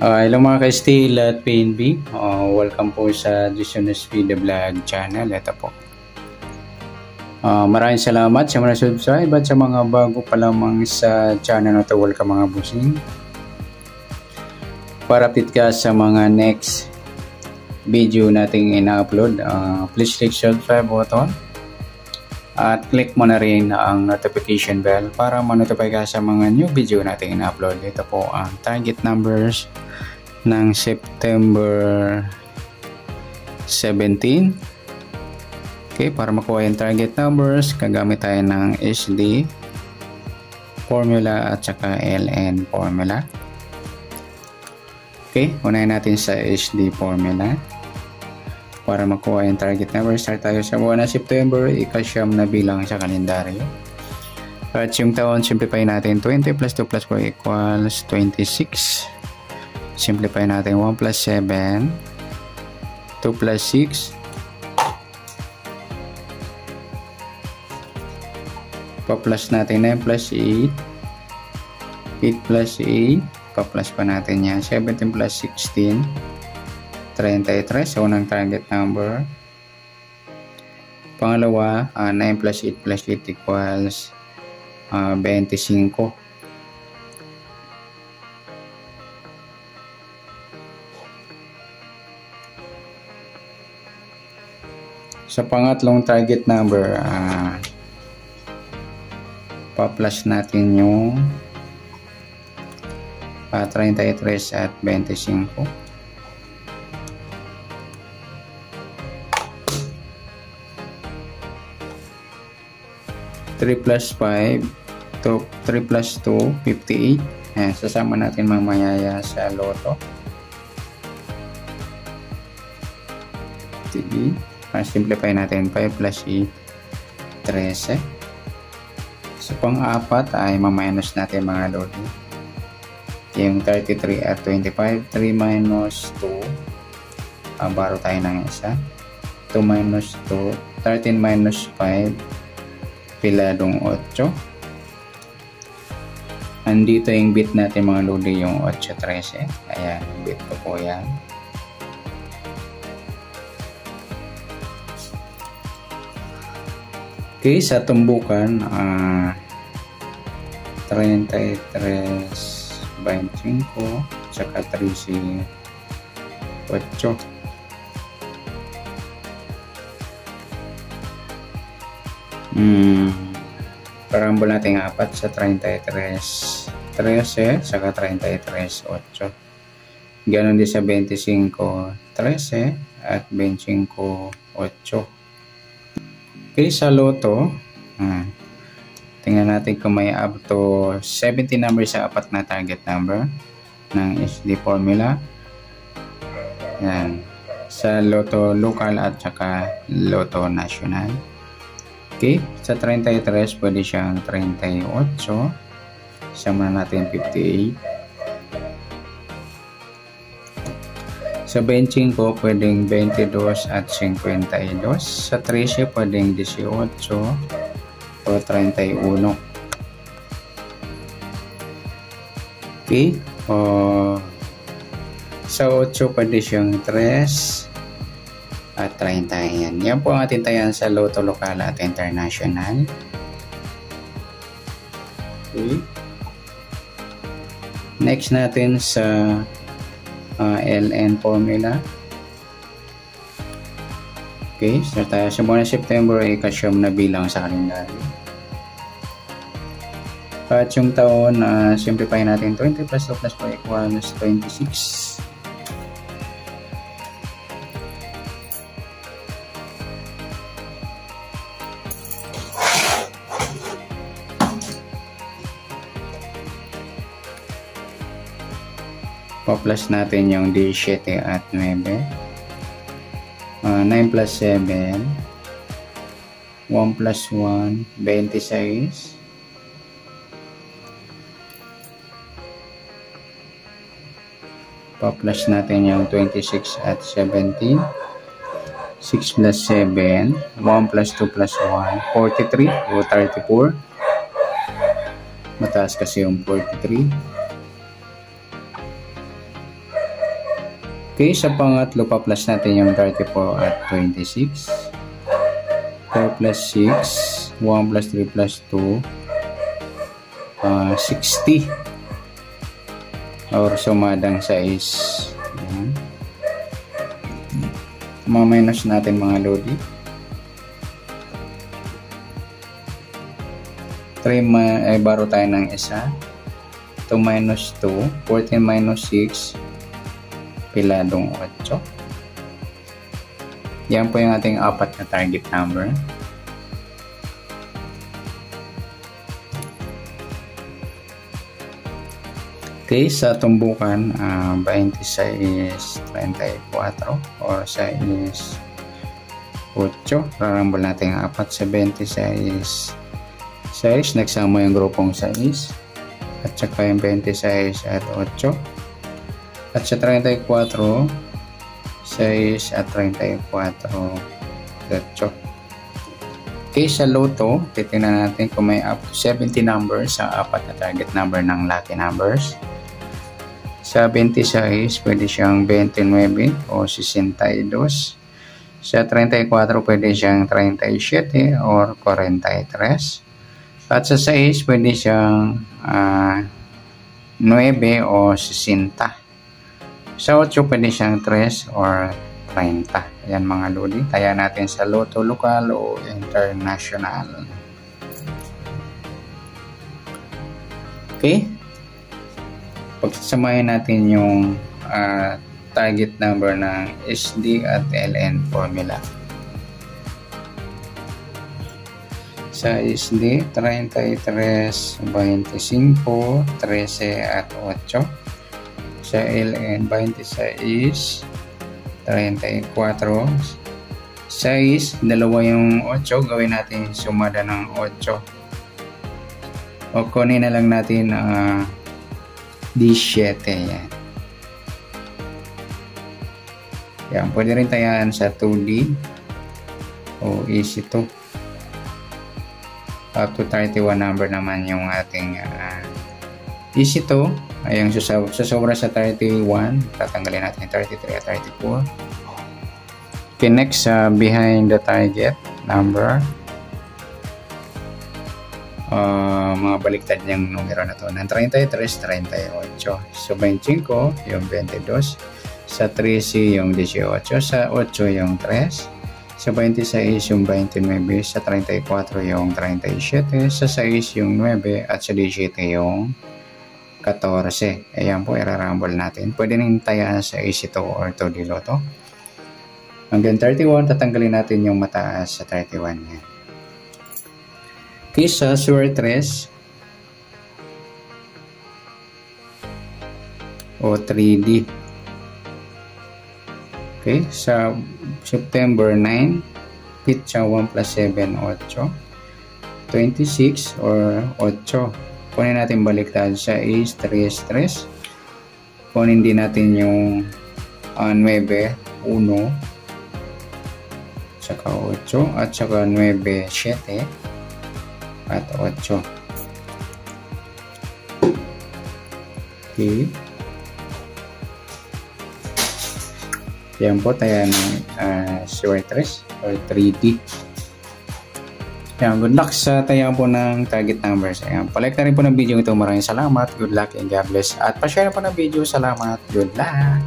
Hello mga ka-Steel at PNB. Welcome po sa Jason the Vlog channel. Ito po. Maraming salamat sa mga subscribe at sa mga bago pa lamang sa channel na ito. Welcome mga busing. Para update ka sa mga next video nating ina-upload, please click subscribe button at click mo na rin ang notification bell para ma-notify ka sa mga new video nating ina-upload. Ito po ang target numbers ng September 17. Okay, para makuha yung target numbers, gagamit tayo ng SD formula at saka LN formula. Okay, unahin natin sa SD formula. Para makuha yung target number, start tayo sa buwan ng September, ika-siyam na bilang sa kalendaryo. At yung taon, simplify natin 20 plus 2 plus 4 equals 26. Simplify natin 1 plus 7, 2 plus 6, pa-plus natin 9 plus 8, 8 plus 8, pa-plus pa natin yan, 17 plus 16, 33, so unang target number. Pangalawa, 9 plus 8 plus 8 equals 25. Sa pangatlong target number, pa-plus natin yung 33 at 25. 3 plus 5, 3 plus 2, 58. Ayan, sasama natin mamaya sa loto. Sige. Simplify natin 5 plus 8, 13. So, pang-apat ay maminus natin mga lodi. Yung 33 at 25, 3 minus 2. Baro tayo ng isa. 2 minus 2, 13 minus 5. Piladong 8. Andito yung bit natin mga lodi, yung 8-13. Ayan, bit ko po yan. Okay, sa tumbukan, 33, 25, saka 13, 8. Parambol natin 4 sa 33, 13, saka 33, 8. Ganon din sa 25, 13 at 25, 8. Okay, sa loto, tingnan natin kung may up to 70 numbers sa apat na target number ng SD formula. Yan. Sa loto local at saka loto national. Okay, sa 33 pwede siyang 38. Sama natin 58. Sa 25 pwedeng 22 at 52. Sa 13 pwedeng 18 o 31. Okay, sa 8 pwede siyang 3 at 30. Yan po ang ating tayan sa loto lokal at international. Okay. Next natin sa LN formula. Okay, start tayo sa buwan ng September, ika-siyam na bilang sa kalendaryo. At yung taon, simplify natin 20 plus 2 plus 4 equals 26. Pa-plus natin yung 17 at 9. 9 plus 7. 1 plus 1, 26. Pa-plus natin yung 26 at 17. 6 plus 7. 1 plus 2 plus 1, 43 o 34. Mataas kasi yung 43. Okay, sa pangatlo, pa-plus natin yung 34 at 26. 4 plus 6, 1 plus 3 plus 2, 60. Or sumadang 6. Ayan. Ma-minus natin mga lodi. 3 ay baro tayo ng isa. 2 minus 2, 14 minus 6, piladong 8. Yan po yung ating apat na target number. Okay, sa tumbukan, 26, 34 or 6, 8. Rarambol natin ang apat sa 26. 6, nagsama yung grupong 6 at saka yung 26 at 8 at sa 34 6 at 34 8. Okay, sa loto titingnan natin kung may up to 70 numbers sa apat na target number ng lucky numbers. Sa 26 pwede siyang 29 o 62. Sa 34 pwede siyang 37 or 43. At sa 6, pwede siyang 9 o 60. Sa 8, pwede siyang 3 or 30. Ayan mga lodi. Taya natin sa loto lokal o international. Okay. Pagsasamahin natin yung target number ng SD at LN formula. Sa SD, 33, 25, 13 at 8. Sa LN, 26, 34. 6, dalawa yung 8. Gawin natin sumada ng 8. O kunin na lang natin 17. Yan. Yan. Pwede rin tayaan sa 2D o easy 2. Up to 31 number naman yung ating easy to. Ay yung susobra sa 31, tatanggalin natin 33 at 34. Okay, next behind the target number, mga baliktad yung numero na to ng 33, 38. So 25 yung 22, sa 13 yung 18, sa 8 yung 3, sa 26 yung 29, sa 34 yung 37, sa 6 yung 9 at sa 17 yung 14. Ayan po, irarambol natin. Pwede nang tayaan sa easy to or 2D Lotto. Hanggang 31, tatanggalin natin yung mataas sa 31 yan. Okay, sa Sure 3 o 3D. Okay, sa September 9, pitcha 1 plus 7, 8. 26 or 8. Kunin natin baliktad sa is 3, 3. Kunin din natin yung 9, 1. Saka 8. At saka 9, 7. At 8. Okay. Yan po tayo ng Sure 3 or 3D. Yan, good luck sa tayo po ng target numbers. Ayan, palike na rin po ng video ito. Maraming salamat. Good luck and God bless. At pa-share po ng video. Salamat. Good luck.